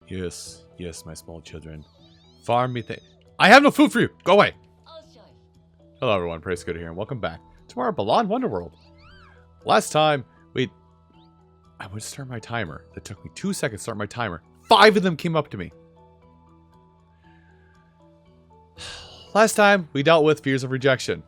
Yes, yes, my small children. Farm me I have no food for you! Go away! Hello everyone, praise good here, and welcome back to our Balan Wonderworld. Last time, I would start my timer. That took me 2 seconds to start my timer. 5 of them came up to me. Last time, we dealt with fears of rejection.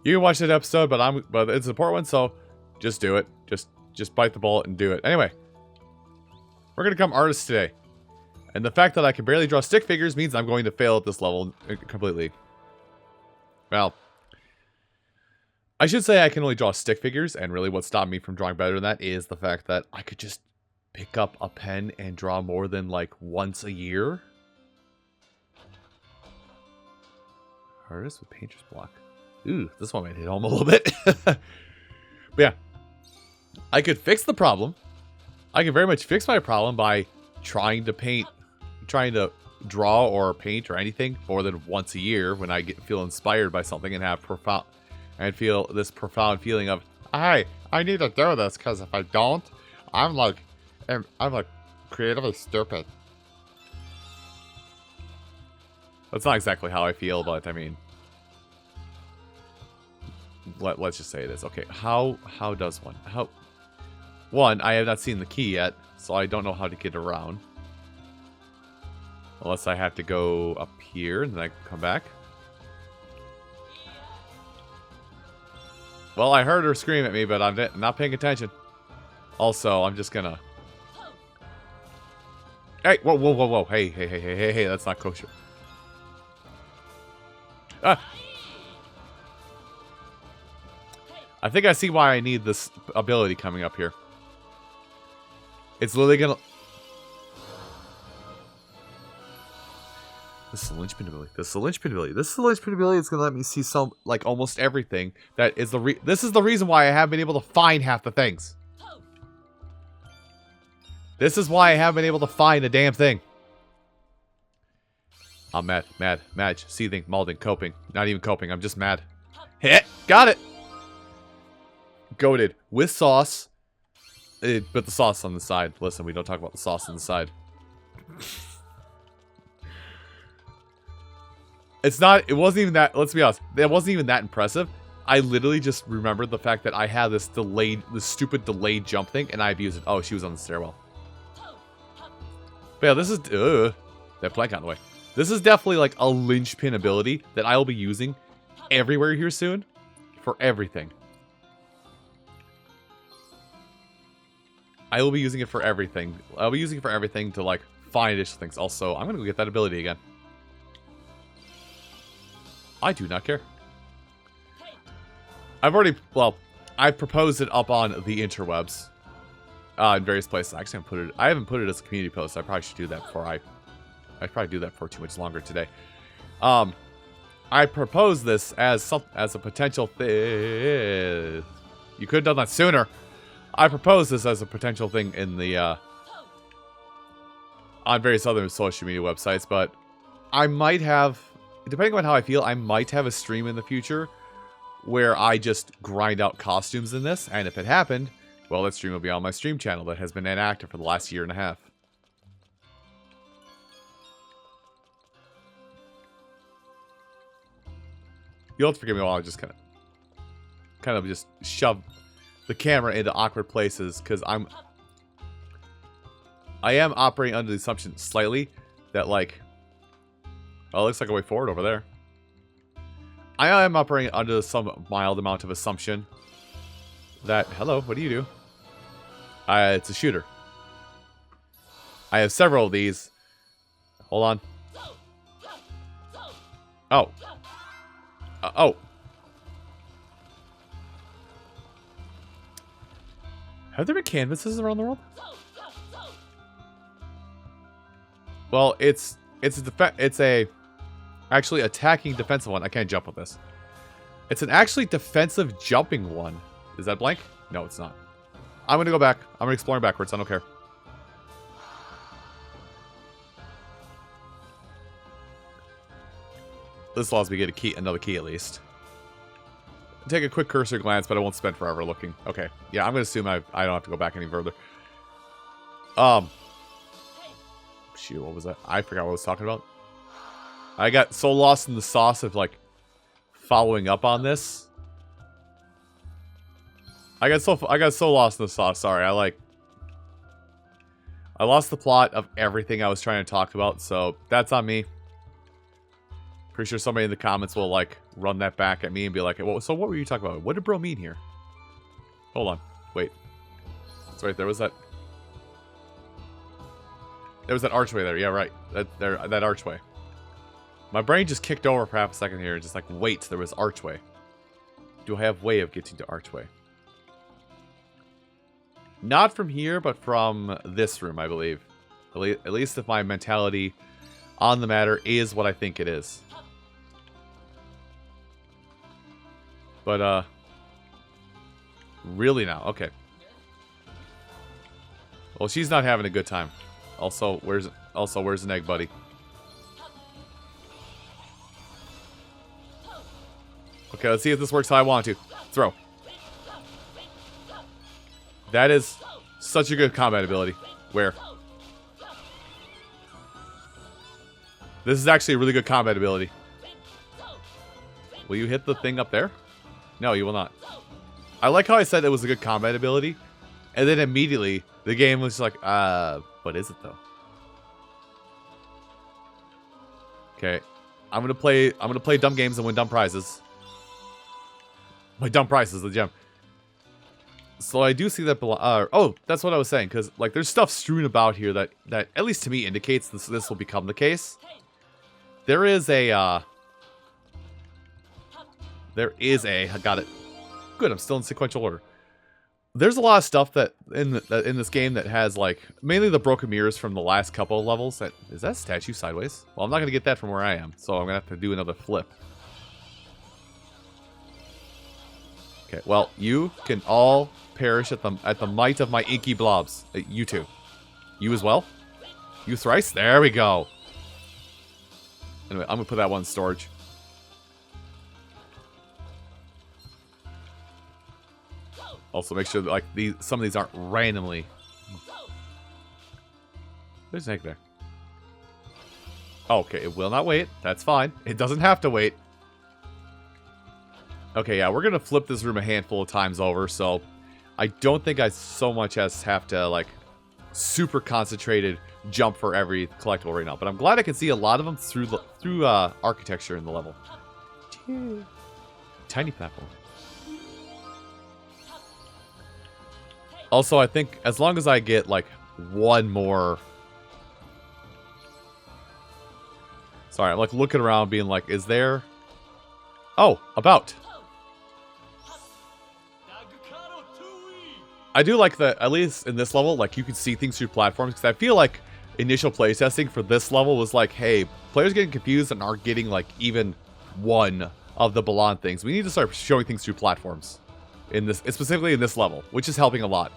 You can watch that episode, but it's an important one, so just do it. Just bite the bullet and do it. Anyway, we're going to become artists today. And the fact that I can barely draw stick figures means I'm going to fail at this level completely. Well, I should say I can only draw stick figures, and really what stopped me from drawing better than that is the fact that I could just pick up a pen and draw more than like once a year. Artist with painter's block. Ooh, this one might hit home a little bit. But yeah, I could fix the problem. I can very much fix my problem by trying to draw or paint or anything more than once a year when I feel inspired by something and have feel this profound feeling of, I need to do this because if I don't, I'm like creatively stupid. That's not exactly how I feel, but I mean, let's just say it is. Okay, how does one? One, I have not seen the key yet, so I don't know how to get around. Unless I have to go up here and then I can come back. Well, I heard her scream at me, but I'm not paying attention. Also, I'm just gonna... Hey, whoa. Hey, that's not kosher. Ah! I think I see why I need this ability coming up here. It's literally gonna... This is the linchpin ability. This is the linchpin ability. This is the linchpin ability. It's gonna let me see some, like, almost everything. That is this is the reason why I haven't been able to find half the things. This is why I haven't been able to find a damn thing. I'm mad, seething, malding, coping. Not even coping, I'm just mad. Hit! Got it! Goated. With sauce. But the sauce on the side. Listen, we don't talk about the sauce on the side. It wasn't even that, let's be honest, it wasn't even that impressive. I literally just remembered the fact that I had this stupid delayed jump thing, and I abused it. Oh, she was on the stairwell. But yeah, this is, that plank out of the way. This is definitely like a linchpin ability that I will be using everywhere here soon. For everything. I will be using it for everything. I'll be using it for everything to, like, find additional things. Also, I'm gonna go get that ability again. I do not care. I proposed it up on the interwebs. In various places. Actually, I haven't put it as a community post. I probably should do that before I'd probably do that for too much longer today. I proposed this as a potential thing. You could have done that sooner. I proposed this as a potential thing in the, on various other social media websites, but I might have, depending on how I feel, I might have a stream in the future where I just grind out costumes in this, and if it happened, well, that stream will be on my stream channel that has been inactive for the last year and a half. You'll have to forgive me while I just kind of just shove the camera into awkward places, because I am operating under the assumption slightly that, like, oh, it looks like a way forward over there. I am operating under some mild amount of assumption that, hello, what do you do? It's a shooter. I have several of these. Hold on. Oh. Oh. Have there been canvases around the world? Well, it's actually attacking defensive one. I can't jump with this. It's an actually defensive jumping one. Is that blank? No, it's not. I'm gonna go back. I'm gonna explore backwards. I don't care. This allows me to get another key at least. Take a quick cursor glance, but I won't spend forever looking. Okay. Yeah, I'm gonna assume I don't have to go back any further. Shoot, what was that? I forgot what I was talking about. I got so lost in the sauce of, like, following up on this. I got so lost in the sauce. Sorry, I lost the plot of everything I was trying to talk about, so that's on me. Pretty sure somebody in the comments will, like, run that back at me and be like, well, so what were you talking about? What did bro mean here? Hold on. Wait. That's right, there was that archway there. Yeah, right. That archway. My brain just kicked over for half a second here. Just like, wait, there was archway. Do I have way of getting to archway? Not from here, but from this room, I believe. At least if my mentality on the matter is what I think it is. But, really now. Okay. Well, she's not having a good time. Also, where's an egg, buddy? Okay, let's see if this works how I want to. Throw. That is such a good combat ability. Where? This is actually a really good combat ability. Will you hit the thing up there? No, you will not. I like how I said it was a good combat ability, and then immediately the game was like, what is it though? Okay, I'm gonna play dumb games and win dumb prizes. My dumb prize is the gem. So I do see that. Oh, that's what I was saying. Because like, there's stuff strewn about here that at least to me indicates this will become the case. There is a. I got it. Good. I'm still in sequential order. There's a lot of stuff that in this game that has like mainly the broken mirrors from the last couple of levels. Is that statue sideways? Well, I'm not gonna get that from where I am, so I'm gonna have to do another flip. Okay, well, you can all perish at the might of my inky blobs. You too. You as well? You thrice? There we go. Anyway, I'm gonna put that one in storage. Also, make sure that like some of these aren't randomly. There's an egg there. Okay, it will not wait. That's fine. It doesn't have to wait. Okay, yeah, we're gonna flip this room a handful of times over, so I don't think I so much as have to, like, super concentrated jump for every collectible right now. But I'm glad I can see a lot of them through architecture in the level. Tiny platform. Also, I think as long as I get, like, one more... Sorry, I'm, like, looking around being like, is there... Oh, about... I do like that, at least in this level, like, you can see things through platforms, because I feel like initial playtesting for this level was like, hey, players getting confused and aren't getting, like, even one of the Balan things. We need to start showing things through platforms, specifically in this level, which is helping a lot.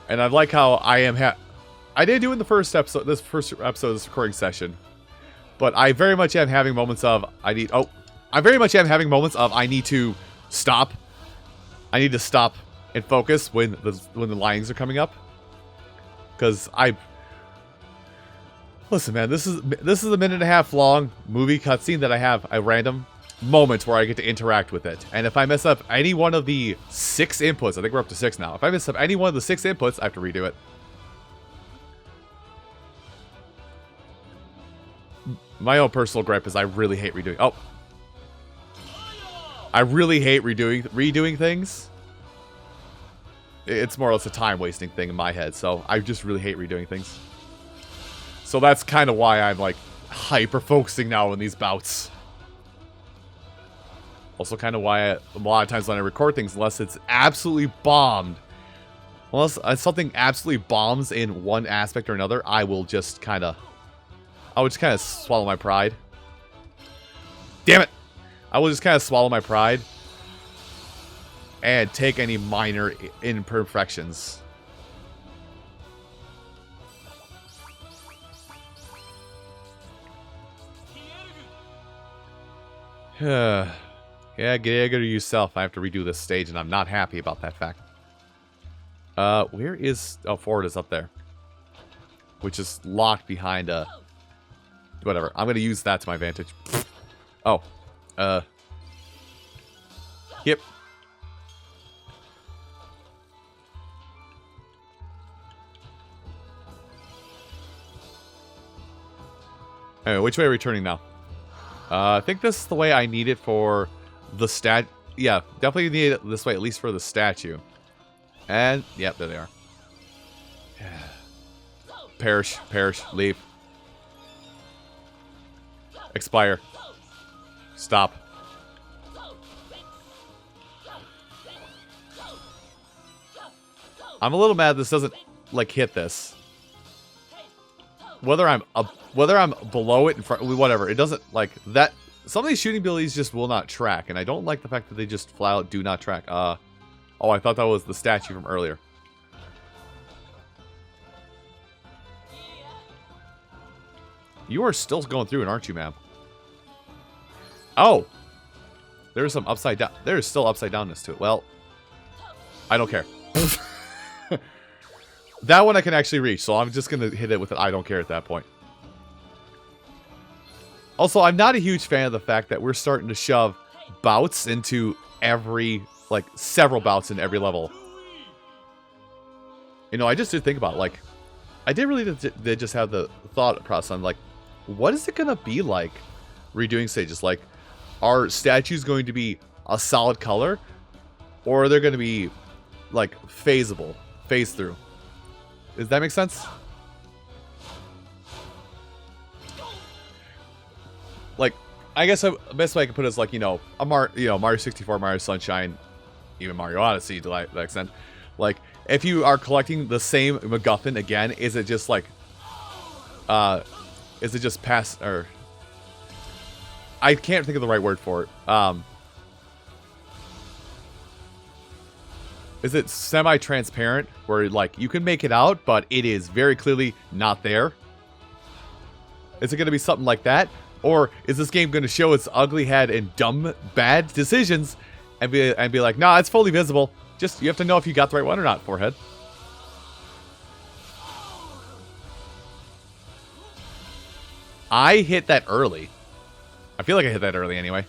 And I like how I didn't do it in the first episode, this recording session, but I very much am having moments of, I need to stop. I need to stop and focus when the lines are coming up. Because listen, man, this is a minute and a half long movie cutscene that I have a random moment where I get to interact with it. And if I mess up any one of the 6 inputs, I think we're up to 6 now. If I mess up any one of the 6 inputs, I have to redo it. My own personal gripe is I really hate redoing. Oh. I really hate redoing things. It's more or less a time-wasting thing in my head, so I just really hate redoing things. So that's kind of why I'm, like, hyper-focusing now on these bouts. Also kind of why a lot of times when I record things, unless it's absolutely bombed, unless something absolutely bombs in one aspect or another, I will just kind of swallow my pride. Damn it! I will just kind of swallow my pride and take any minor imperfections. Yeah, get it to yourself. I have to redo this stage, and I'm not happy about that fact. Where is... Oh, forward is up there. Which is locked behind a... Whatever. I'm going to use that to my advantage. Oh. Yep. Anyway, which way are we turning now? I think this is the way I need it for the stat... Yeah, definitely need it this way, at least for the statue. And, yep, there they are. Perish, perish, leave. Expire. Stop. I'm a little mad this doesn't, like, hit this. Whether I'm below it, in front, whatever, it doesn't, like, that... Some of these shooting abilities just will not track, and I don't like the fact that they just flat out do not track. Oh, I thought that was the statue from earlier. You are still going through it, aren't you, ma'am? Oh! There's some upside down. There is still upside downness to it. Well, I don't care. That one I can actually reach, so I'm just going to hit it with an I don't care at that point. Also, I'm not a huge fan of the fact that we're starting to shove bouts into every, like, several bouts in every level. You know, I just did think about it, like, I did really did just have the thought process on, like, what is it going to be like redoing stages? Like, are statues going to be a solid color? Or are they going to be, like, phaseable? Phase through. Does that make sense? Like, I guess the best way I can put it is like, you know, Mario 64, Mario Sunshine, even Mario Odyssey to that extent. Like, if you are collecting the same MacGuffin again, is it just like, is it just past, or, I can't think of the right word for it. Is it semi-transparent, where, like, you can make it out, but it is very clearly not there? Is it going to be something like that? Or is this game going to show its ugly head and dumb, bad decisions and be like, nah, it's fully visible. Just, you have to know if you got the right one or not, forehead. I hit that early. I feel like I hit that early anyway.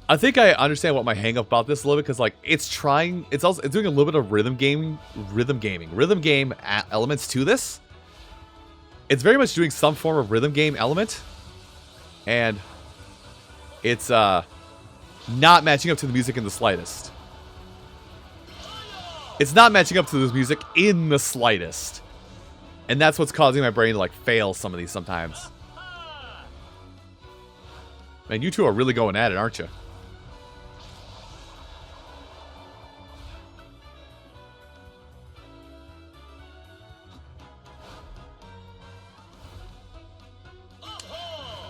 I think I understand what my hang up about this a little bit, because like it's doing a little bit of rhythm game elements to this. It's very much doing some form of rhythm game element, and it's not matching up to the music in the slightest. It's not matching up to the music in the slightest, and that's what's causing my brain to like fail some of these sometimes. Man, you two are really going at it, aren't you?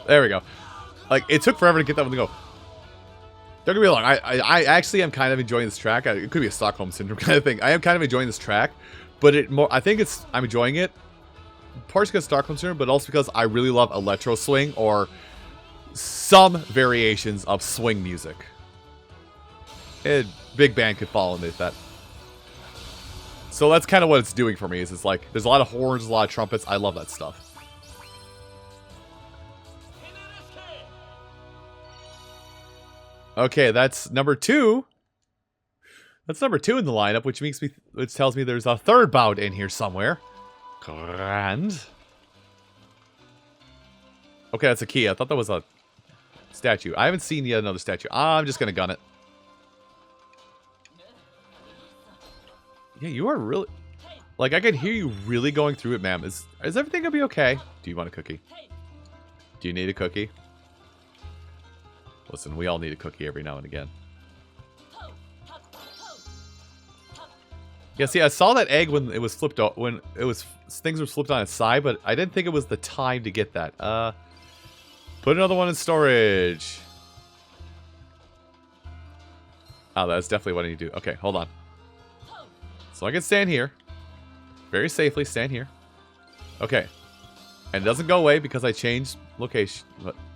There we go. Like, it took forever to get that one to go. Don't get me wrong, I actually am kind of enjoying this track. It could be a Stockholm Syndrome kind of thing. I am kind of enjoying this track, but I think I'm enjoying it partially because of Stockholm Syndrome, but also because I really love electro swing or some variations of swing music. Big band could fall underneath that. So that's kind of what it's doing for me. Is it's like there's a lot of horns, a lot of trumpets. I love that stuff. Okay, that's number 2. That's number 2 in the lineup, which tells me there's a third bout in here somewhere. Grand. Okay, that's a key. I thought that was a statue. I haven't seen yet another statue. I'm just gonna gun it. Yeah, you are really... Like, I can hear you really going through it, ma'am. Is everything gonna be okay? Do you want a cookie? Do you need a cookie? Listen, we all need a cookie every now and again. Yeah, see, I saw that egg when it was flipped out, things were flipped on its side, but I didn't think it was the time to get that. Put another one in storage. Oh, that's definitely what I need to do. Okay, hold on. So I can stand here. Very safely stand here. Okay. And it doesn't go away because I changed location.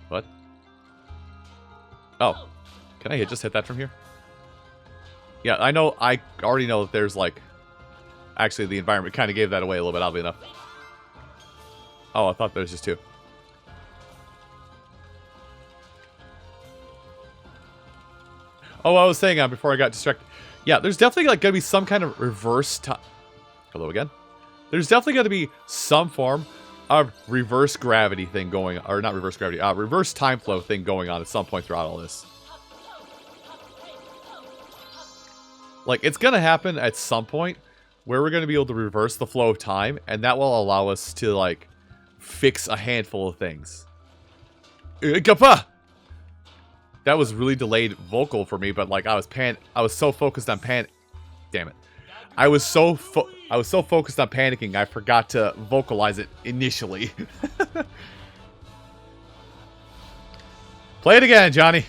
What? Oh. Can I just hit that from here? Yeah, I know. I already know that there's like... Actually, the environment kind of gave that away a little bit, oddly enough. Oh, I thought there was just 2. Oh, I was saying before I got distracted. Yeah, there's definitely like going to be some kind of reverse time. Hello again. There's definitely going to be some form of reverse gravity thing going, or not reverse gravity, reverse time flow thing going on at some point throughout all this. Like, it's going to happen at some point where we're going to be able to reverse the flow of time, and that will allow us to, like, fix a handful of things. That was really delayed vocal for me, but, like, I was so focused on damn it. I was so focused on panicking, I forgot to vocalize it initially. Play it again, Johnny.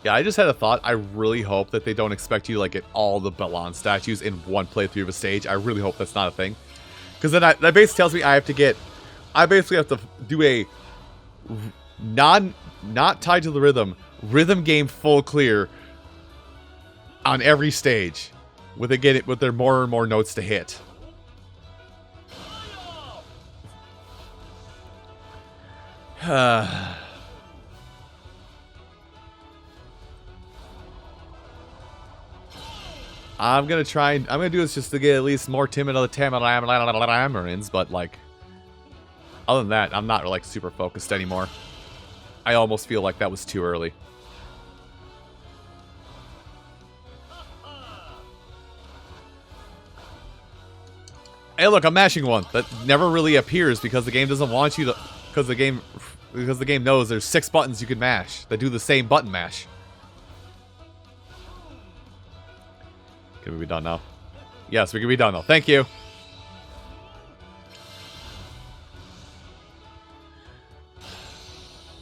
Yeah, I just had a thought. I really hope that they don't expect you to, like, get all the Balan statues in one playthrough of a stage. I really hope that's not a thing. Because then that basically tells me I basically have to do a not tied to the rhythm game full clear on every stage, with there more and more notes to hit. I'm gonna do this just to get at least more timid of the tamarins, but like, other than that, I'm not like super focused anymore. I almost feel like that was too early. Hey, look, I'm mashing one that never really appears because the game doesn't want you to, because the game knows there's 6 buttons you can mash that do the same button mash. Can we be done now? Yes, we can be done now. Thank you.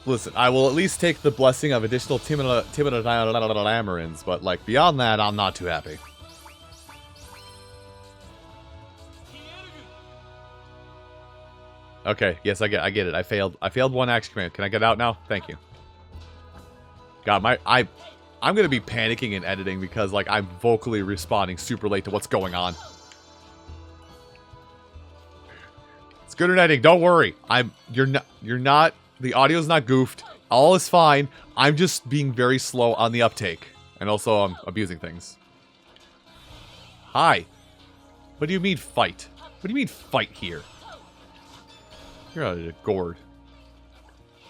Listen, I will at least take the blessing of additional Timinadamarins, but like beyond that, I'm not too happy. Okay, yes, I get it. I failed one action command. Can I get out now? Thank you. God, I'm gonna be panicking in editing because like I'm vocally responding super late to what's going on. It's good editing. Don't worry. You're not. The audio's not goofed. All is fine. I'm just being very slow on the uptake, and also I'm abusing things. Hi. What do you mean fight? What do you mean fight here? You're out of the gourd.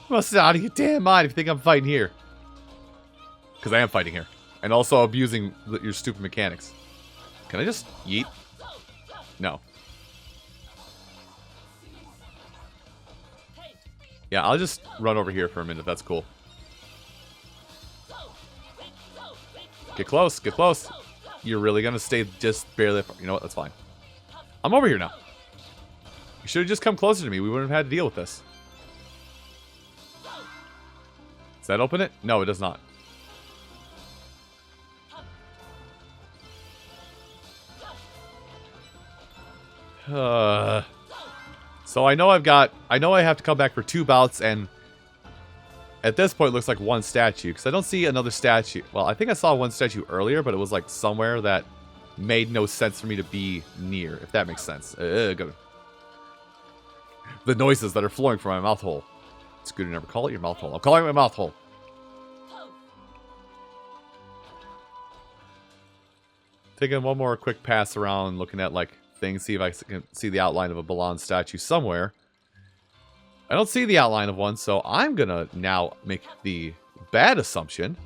You must be out of your damn mind if you think I'm fighting here. Because I am fighting here. And also abusing your stupid mechanics. Can I just yeet? No. Yeah, I'll just run over here for a minute. That's cool. Get close. Get close. You're really going to stay just barely... You know what? That's fine. I'm over here now. You should have just come closer to me. We wouldn't have had to deal with this. Does that open it? No, it does not. So I know I have to come back for 2 bouts, and at this point it looks like 1 statue, because I don't see another statue. Well, I think I saw 1 statue earlier, but it was like somewhere that made no sense for me to be near, if that makes sense. The noises that are flowing from my mouth hole. It's good to never call it your mouth hole. I'm calling it my mouth hole. Taking one more quick pass around, looking at like things, see if I can see the outline of a Balan statue somewhere. I don't see the outline of one, so I'm gonna now make the bad assumption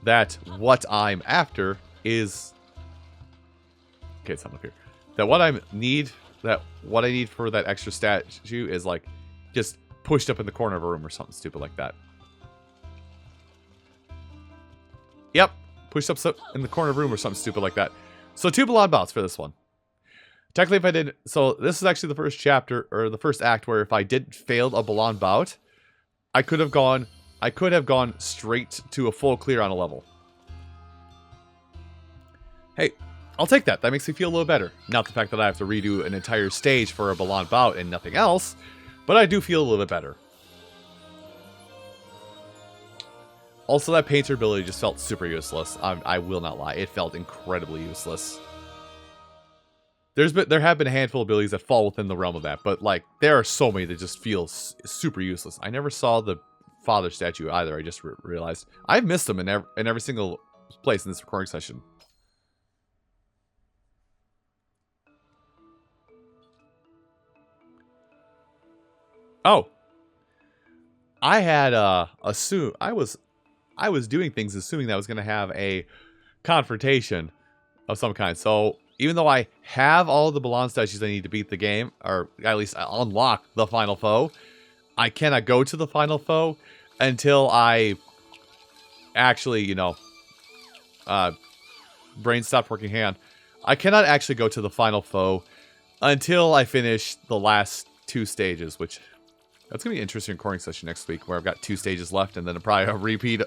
that what I'm after is... Okay, it's not up here. That what I need for that extra statue is like just pushed up in the corner of a room or something stupid like that. Yep, pushed up in the corner of a room or something stupid like that. So 2 Balan bouts for this one. Technically, if I did... So, this is actually the first chapter, or the first act, where if I did fail a Balan bout, I could have gone straight to a full clear on a level. Hey, I'll take that. That makes me feel a little better. Not the fact that I have to redo an entire stage for a Balan bout and nothing else, but I do feel a little bit better. Also, that painter ability just felt super useless. I will not lie. It felt incredibly useless. There have been a handful of abilities that fall within the realm of that, but like there are so many that just feel super useless. I never saw the father statue either. I just realized I've missed them in every single place in this recording session. Oh, I had assumed I was doing things assuming that I was going to have a confrontation of some kind. So even though I have all of the Balan statues I need to beat the game, or at least unlock the final foe, I cannot go to the final foe until I actually, you know, brain stopped working hand. I cannot actually go to the final foe until I finish the last 2 stages, which that's going to be an interesting recording session next week where I've got 2 stages left and then probably a repeat,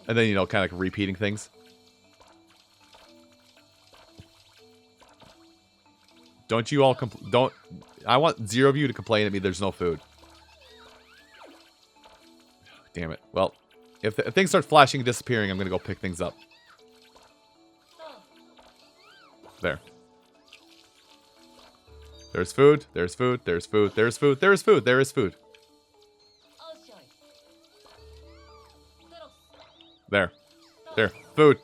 and then, you know, kind of like repeating things. Don't you all don't... I want 0 of you to complain at me there's no food. Damn it. Well, if things start flashing and disappearing, I'm going to go pick things up. There. There's food. There's food. There's food. There's food. There is food. There is food. There. There. Food.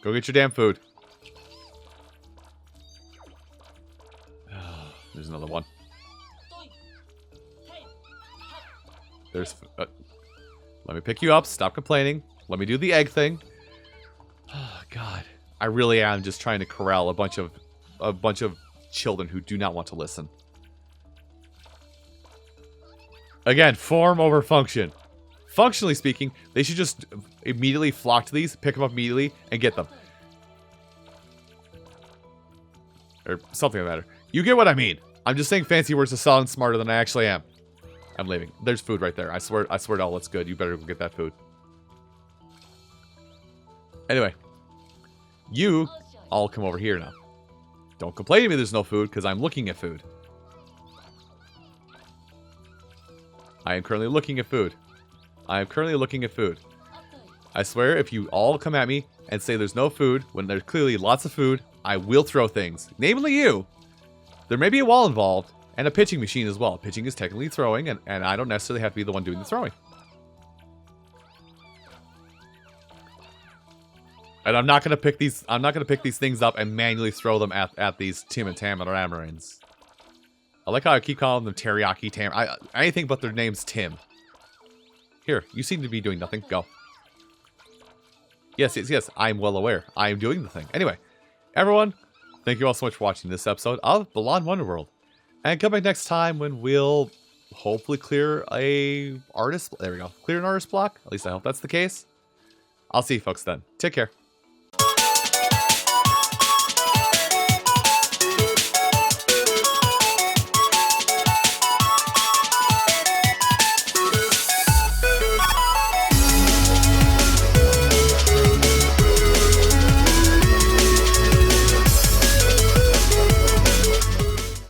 Go get your damn food. There's another one. There's... let me pick you up. Stop complaining. Let me do the egg thing. Oh, God. I really am just trying to corral a bunch of children who do not want to listen. Again, form over function. Functionally speaking, they should just immediately flock to these, pick them up immediately, and get them. Or something of that matter. You get what I mean. I'm just saying fancy words to sound smarter than I actually am. I'm leaving. There's food right there. I swear to all that's good. You better go get that food. Anyway. You all come over here now. Don't complain to me there's no food, because I'm looking at food. I am currently looking at food. I am currently looking at food. I swear, if you all come at me and say there's no food, when there's clearly lots of food, I will throw things. Namely you. There may be a wall involved, and a pitching machine as well. Pitching is technically throwing, and I don't necessarily have to be the one doing the throwing. And I'm not gonna pick these things up and manually throw them at these Tim and Tam and Ramarins. I like how I keep calling them Teriyaki Tam. Anything but their name's Tim. Here, you seem to be doing nothing. Go. Yes, yes, yes. I'm well aware. I am doing the thing. Anyway, everyone, thank you all so much for watching this episode of Balan Wonderworld. And come back next time when we'll hopefully clear a artist. There we go. Clear an artist block. At least I hope that's the case. I'll see you folks then. Take care.